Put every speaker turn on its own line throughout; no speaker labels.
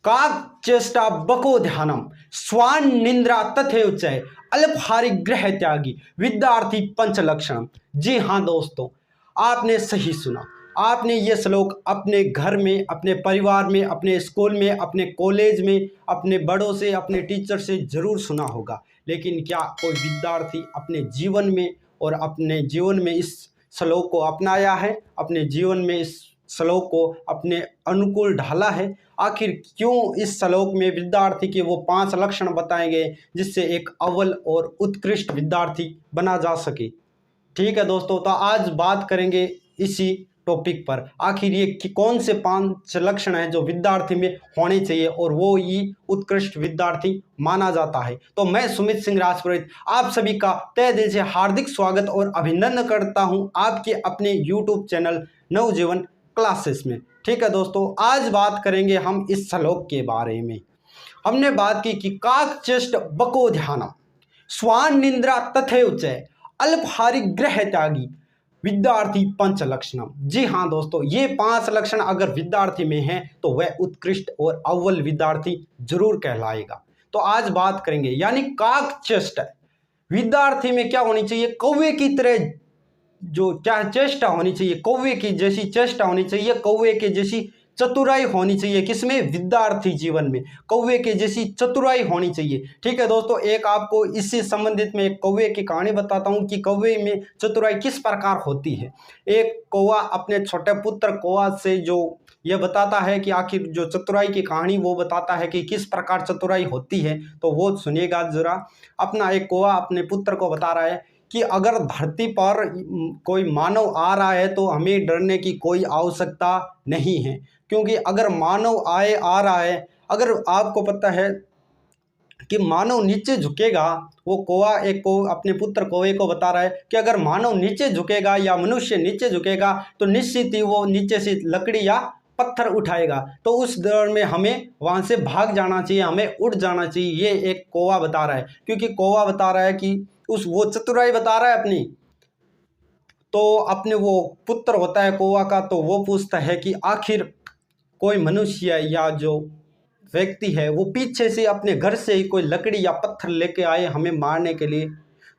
काक चेष्टा बको ध्यानम स्वान निंद्रा तथैव च अल्पहारि ग्रह त्यागी विद्यार्थी पंच लक्षणम। जी हाँ दोस्तों, आपने सही सुना। आपने ये श्लोक अपने घर में, अपने परिवार में, अपने स्कूल में, अपने कॉलेज में, अपने बड़ों से, अपने टीचर से ज़रूर सुना होगा। लेकिन क्या कोई विद्यार्थी अपने जीवन में और अपने जीवन में इस श्लोक को अपनाया है, अपने जीवन में इस श्लोक को अपने अनुकूल ढाला है? आखिर क्यों इस श्लोक में विद्यार्थी के वो 5 लक्षण बताए गए जिससे एक अव्वल और उत्कृष्ट विद्यार्थी बना जा सके? ठीक है दोस्तों, तो आज बात करेंगे इसी टॉपिक पर। आखिर ये कौन से 5 लक्षण हैं जो विद्यार्थी में होने चाहिए और वो ही उत्कृष्ट विद्यार्थी माना जाता है। तो मैं सुमित सिंह राजपुरोहित आप सभी का तहे दिल से हार्दिक स्वागत और अभिनंदन करता हूं आपके अपने यूट्यूब चैनल नवजीवन क्लासेस में। ठीक है दोस्तों, आज बात करेंगे हम इस श्लोक के बारे में। हमने बात की कि काक चेष्ट बको ध्यानम स्वान निंद्रा तथैव च अल्पहारि ग्रह त्यागी विद्यार्थी पंच लक्षणम। जी हाँ दोस्तों, ये 5 लक्षण अगर विद्यार्थी में हैं तो वह उत्कृष्ट और अव्वल विद्यार्थी जरूर कहलाएगा। तो आज बात करेंगे, यानी काक चेष्ट विद्यार्थी में क्या होनी चाहिए? कौवे की तरह जो क्या चेष्टा होनी चाहिए, कौवे की जैसी चेष्टा होनी चाहिए, कौवे के जैसी चतुराई होनी चाहिए। किसमें? विद्यार्थी जीवन में कौवे के जैसी चतुराई होनी चाहिए। ठीक है दोस्तों, एक आपको इससे संबंधित में एक कौवे की कहानी बताता हूँ कि कौवे में चतुराई किस प्रकार होती है। एक कौवा अपने छोटे पुत्र कौवा से जो यह बताता है कि आखिर जो चतुराई की कहानी वो बताता है कि किस प्रकार चतुराई होती है, तो वो सुनिएगा जरा। अपना एक कौवा अपने पुत्र को बता रहा है कि अगर धरती पर कोई मानव आ रहा है तो हमें डरने की कोई आवश्यकता नहीं है, क्योंकि अगर मानव आ रहा है, अगर आपको पता है कि मानव नीचे झुकेगा, वो कौवा एक को अपने पुत्र कौवे को बता रहा है कि अगर मानव नीचे झुकेगा या मनुष्य नीचे झुकेगा तो निश्चित ही वो नीचे से लकड़ी या पत्थर उठाएगा, तो उस दौर में हमें वहाँ से भाग जाना चाहिए, हमें उड़ जाना चाहिए। ये एक कौवा बता रहा है, क्योंकि कौवा बता रहा है कि वो चतुराई बता रहा है अपनी। तो अपने वो पुत्र होता है कौवा का, तो वो पूछता है कि आखिर कोई मनुष्य या जो व्यक्ति है वो पीछे से अपने घर से ही कोई लकड़ी या पत्थर लेके आए हमें मारने के लिए,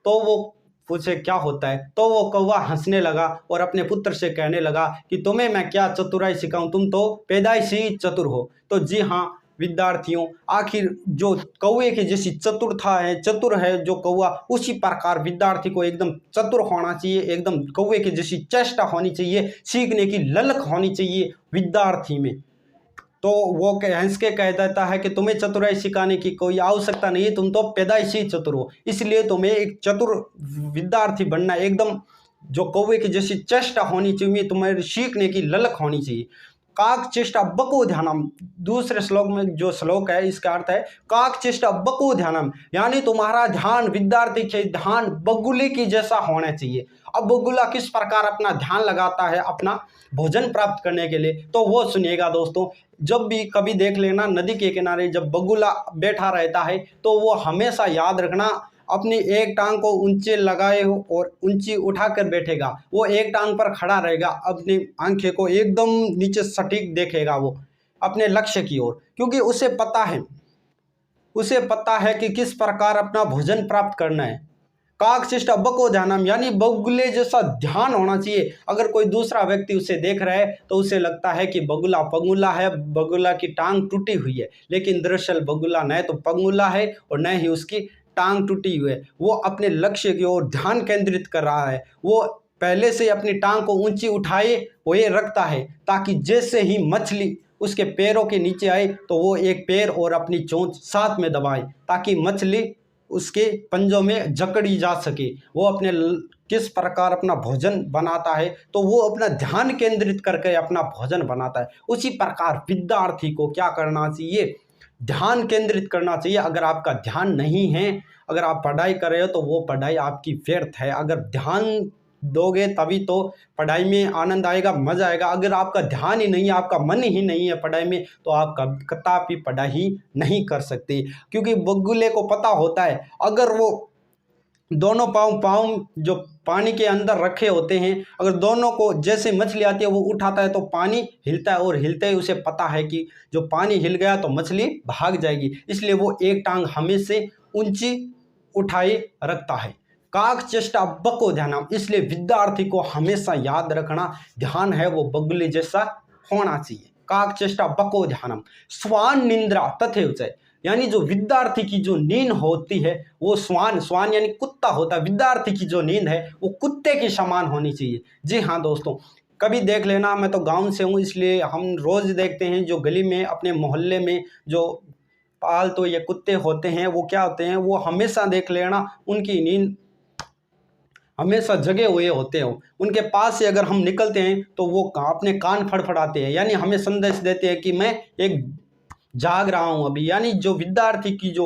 तो वो पूछे क्या होता है। तो वो कौवा हंसने लगा और अपने पुत्र से कहने लगा कि तुम्हें मैं क्या चतुराई सिखाऊं, तुम तो पैदाइशी ही चतुर हो। तो जी हाँ विद्यार्थियों, आखिर जो कौवे की जैसी चतुर है जो कौवा, उसी प्रकार विद्यार्थी को एकदम चतुर होना चाहिए, एकदम कौवे की जैसी चेष्टा होनी चाहिए, सीखने की ललक होनी चाहिए विद्यार्थी में। तो वो हंस के कह देता है कि तुम्हें चतुराई सिखाने की कोई आवश्यकता नहीं है, तुम तो पैदाइशी चतुर हो, इसलिए तुम्हें एक चतुर विद्यार्थी बनना, एकदम जो कौवे की जैसी चेष्टा होनी चाहिए, तुम्हें सीखने की ललक होनी चाहिए। काक चेष्टा बको ध्यानम, दूसरे श्लोक में जो श्लोक है इसका अर्थ है काक चेष्टा बको ध्यानम, यानी तुम्हारा ध्यान, विद्यार्थी के ध्यान बगुले की जैसा होना चाहिए। अब बगुला किस प्रकार अपना ध्यान लगाता है अपना भोजन प्राप्त करने के लिए, तो वो सुनिएगा दोस्तों। जब भी कभी देख लेना नदी के किनारे जब बगुला बैठा रहता है तो वो हमेशा याद रखना अपनी एक टांग को ऊंचे लगाए हो और ऊंची उठाकर बैठेगा। वो एक टांग पर खड़ा रहेगा, अपनी आंखें को एकदम नीचे सटीक देखेगा वो अपने लक्ष्य की ओर, क्योंकि उसे पता है कि किस प्रकार अपना भोजन प्राप्त करना है। काक चेष्टा बको ध्यानम, यानी बगुले जैसा ध्यान होना चाहिए। अगर कोई दूसरा व्यक्ति उसे देख रहा है तो उसे लगता है कि बगुला पंगुला है, बगुला की टांग टूटी हुई है, लेकिन दरअसल बगुला न तो पंगुला है और न ही उसकी टांग टूटी हुई है। वो अपने लक्ष्य की ओर ध्यान केंद्रित कर रहा है। वो पहले से अपनी टांग को ऊंची उठाए हुए रखता है, ताकि जैसे ही मछली उसके पैरों के नीचे आए तो वो एक पैर और अपनी चोंच साथ में दबाए, ताकि मछली उसके पंजों में जकड़ी जा सके। वो अपने किस प्रकार अपना भोजन बनाता है, तो वो अपना ध्यान केंद्रित करके अपना भोजन बनाता है। उसी प्रकार विद्यार्थी को क्या करना चाहिए? ध्यान केंद्रित करना चाहिए। अगर आपका ध्यान नहीं है, अगर आप पढ़ाई कर रहे हो तो वो पढ़ाई आपकी व्यर्थ है। अगर ध्यान दोगे तभी तो पढ़ाई में आनंद आएगा, मजा आएगा। अगर आपका ध्यान ही नहीं है, आपका मन ही नहीं है पढ़ाई में, तो आप कदापि पढ़ाई नहीं कर सकते। क्योंकि बगुले को पता होता है अगर वो दोनों पाँव जो पानी के अंदर रखे होते हैं, अगर दोनों को जैसे मछली आती है वो उठाता है तो पानी हिलता है, और हिलते ही उसे पता है कि जो पानी हिल गया तो मछली भाग जाएगी, इसलिए वो एक टांग हमेशा ऊंची उठाए रखता है। काक चेष्टा बको ध्यानम, इसलिए विद्यार्थी को हमेशा याद रखना ध्यान है वो बगुले जैसा होना चाहिए। काक चेष्टा बको ध्यानम, स्वान निंद्रा तथैव च, यानी जो विद्यार्थी की जो नींद होती है वो स्वान यानी कुत्ता होता है, विद्यार्थी की जो नींद है वो कुत्ते के समान होनी चाहिए। जी हाँ दोस्तों, कभी देख लेना, मैं तो गांव से हूँ इसलिए हम रोज़ देखते हैं जो गली में अपने मोहल्ले में जो पालतू ये कुत्ते होते हैं वो क्या होते हैं, वो हमेशा देख लेना उनकी नींद हमेशा जगे हुए होते हो, उनके पास से अगर हम निकलते हैं तो वो अपने कान फड़फड़ाते हैं, यानी हमें संदेश देते हैं कि मैं एक जाग रहा हूं अभी। यानी जो विद्यार्थी की जो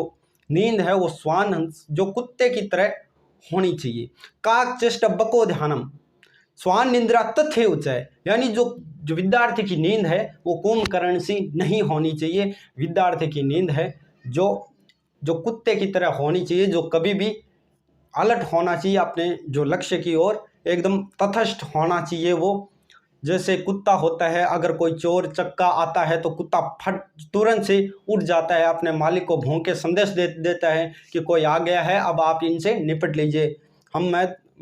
नींद है वो श्वान जो कुत्ते की तरह होनी चाहिए। काक चेष्ट बको ध्यानम, श्वान निंद्रा तथैव च, यानी जो विद्यार्थी की नींद है वो कुंभकर्ण सी नहीं होनी चाहिए। विद्यार्थी की नींद है जो जो कुत्ते की तरह होनी चाहिए, जो कभी भी अलर्ट होना चाहिए अपने जो लक्ष्य की ओर, एकदम तटस्थ होना चाहिए। वो जैसे कुत्ता होता है, अगर कोई चोर चक्का आता है तो कुत्ता फट तुरंत से उठ जाता है, अपने मालिक को भौंक के संदेश देता है कि कोई आ गया है, अब आप इनसे निपट लीजिए।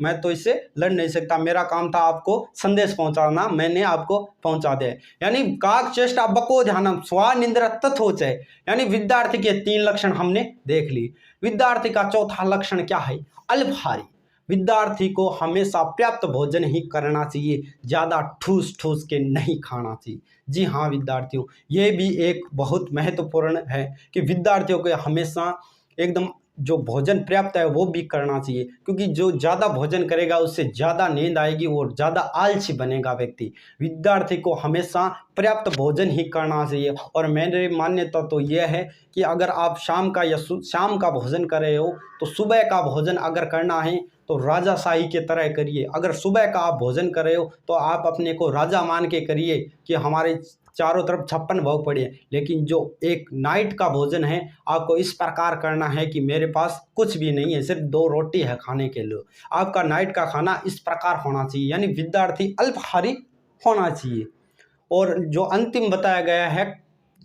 मैं तो इससे लड़ नहीं सकता, मेरा काम था आपको संदेश पहुंचाना, मैंने आपको पहुंचा दिया। यानी काक चेष्टा बको ध्यानम स्वानिंद्र तथोच है, यानी विद्यार्थी के 3 लक्षण हमने देख ली। विद्यार्थी का चौथा लक्षण क्या है? अल्पहारी। विद्यार्थी को हमेशा पर्याप्त भोजन ही करना चाहिए, ज़्यादा ठूस ठूस के नहीं खाना चाहिए। जी हाँ विद्यार्थियों, ये भी एक बहुत महत्वपूर्ण है कि विद्यार्थियों को हमेशा एकदम जो भोजन पर्याप्त है वो भी करना चाहिए, क्योंकि जो ज़्यादा भोजन करेगा उससे ज़्यादा नींद आएगी और ज़्यादा आलसी बनेगा व्यक्ति। विद्यार्थी को हमेशा पर्याप्त भोजन ही करना चाहिए। और मेरी मान्यता तो यह है कि अगर आप शाम का या शाम का भोजन कर रहे हो तो सुबह का भोजन अगर करना है तो राजाशाही के तरह करिए। अगर सुबह का आप भोजन कर रहे हो तो आप अपने को राजा मान के करिए कि हमारे चारों तरफ 56 भोग पड़े। लेकिन जो एक नाइट का भोजन है आपको इस प्रकार करना है कि मेरे पास कुछ भी नहीं है, सिर्फ 2 रोटी है खाने के लिए। आपका नाइट का खाना इस प्रकार होना चाहिए, यानी विद्यार्थी अल्पाहारी होना चाहिए। और जो अंतिम बताया गया है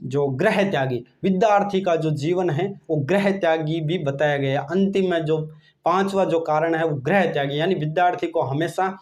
जो गृह त्यागी, विद्यार्थी का जो जीवन है वो गृह त्यागी भी बताया गया है। अंतिम में जो 5वां जो कारण है वो गृह त्यागी, यानी विद्यार्थी को हमेशा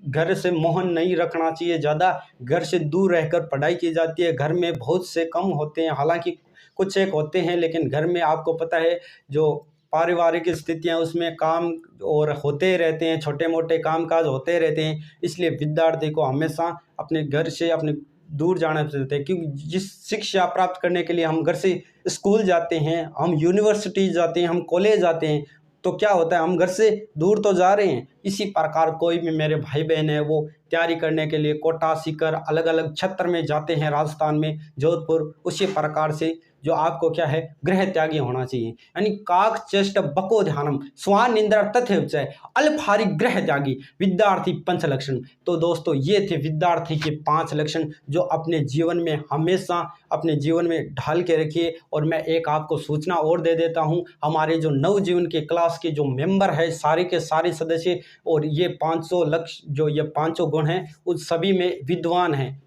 घर से मोहन नहीं रखना चाहिए, ज़्यादा घर से दूर रहकर पढ़ाई की जाती है। घर में बहुत से कम होते हैं, हालांकि कुछ एक होते हैं, लेकिन घर में आपको पता है जो पारिवारिक स्थितियां उसमें काम और होते रहते हैं, छोटे मोटे कामकाज होते रहते हैं। इसलिए विद्यार्थी को हमेशा अपने घर से अपने दूर जाना चाहते हैं, क्योंकि जिस शिक्षा प्राप्त करने के लिए हम घर से स्कूल जाते हैं, हम यूनिवर्सिटी जाते हैं, हम कॉलेज जाते हैं, तो क्या होता है हम घर से दूर तो जा रहे हैं। इसी प्रकार कोई भी मेरे भाई बहन है वो तैयारी करने के लिए कोटा सीकर अलग अलग क्षेत्र में जाते हैं, राजस्थान में जोधपुर, उसी प्रकार से जो आपको क्या है गृह त्यागी होना चाहिए। यानी काक चेष्ट बको ध्यानम स्वान निंद्रा तथैव च अल्पहारी गृह त्यागी विद्यार्थी 5 लक्षण। तो दोस्तों ये थे विद्यार्थी के 5 लक्षण जो अपने जीवन में हमेशा अपने जीवन में ढाल के रखिए। और मैं एक आपको सूचना और दे देता हूँ, हमारे जो नवजीवन के क्लास के जो मेंबर है सारे के सारे सदस्य, और ये 500 लक्ष्य जो ये 500 गुण हैं उन सभी में विद्वान हैं,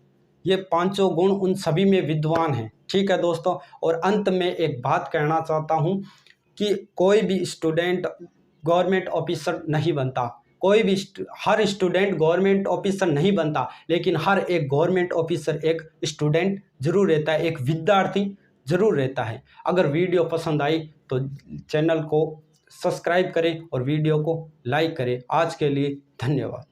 ये 500 गुण उन सभी में विद्वान हैं। ठीक है दोस्तों, और अंत में एक बात कहना चाहता हूँ कि कोई भी स्टूडेंट गवर्नमेंट ऑफिसर नहीं बनता, कोई भी हर स्टूडेंट गवर्नमेंट ऑफिसर नहीं बनता, लेकिन हर एक गवर्नमेंट ऑफिसर एक स्टूडेंट जरूर रहता है, एक विद्यार्थी जरूर रहता है। अगर वीडियो पसंद आई तो चैनल को सब्सक्राइब करें और वीडियो को लाइक करें। आज के लिए धन्यवाद।